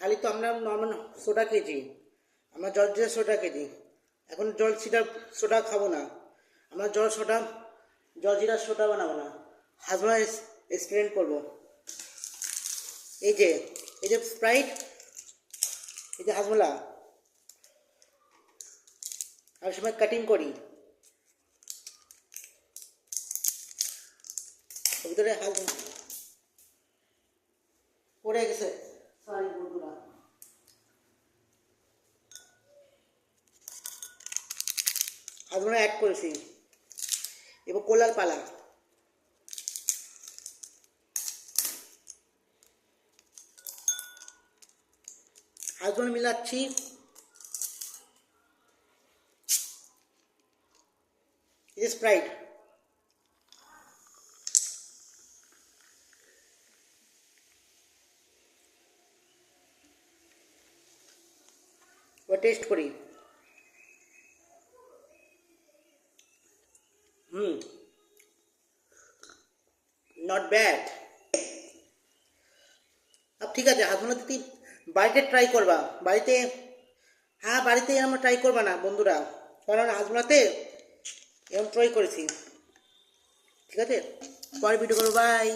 খালি তো আমরা নর্মাল সোডা খেয়েছি, আমরা জল জিরা সোডা খেয়েছি। এখন জল জিরা সোডা খাবো না, আমরা জল জিরা সোডা বানাবো না, হাজমোলা এক্সপেরিমেন্ট করবো। এই যে স্প্রাইট, এই যে হাজমোলা, আর সময় কাটিং করি ভিতরে হাজমোলা পড়ে গেছে, সরি বন্ধুরা। হাজমোলা অ্যাড করেছি, এবার কোলার পালা। হাজমোলা মিলাচ্ছি, এই স্প্রাইট, ও টেস্ট করি। Not bad. ঠিক আছে, হাজমোলা দিদি বাড়িতে ট্রাই করবা, বাড়িতে, হ্যাঁ বাড়িতে আমরা ট্রাই করবা না বন্ধুরা, কারণ হাজমোলাতে এরকম ট্রাই করেছি। ঠিক আছে, পরে ভিডিও করবো, বাই।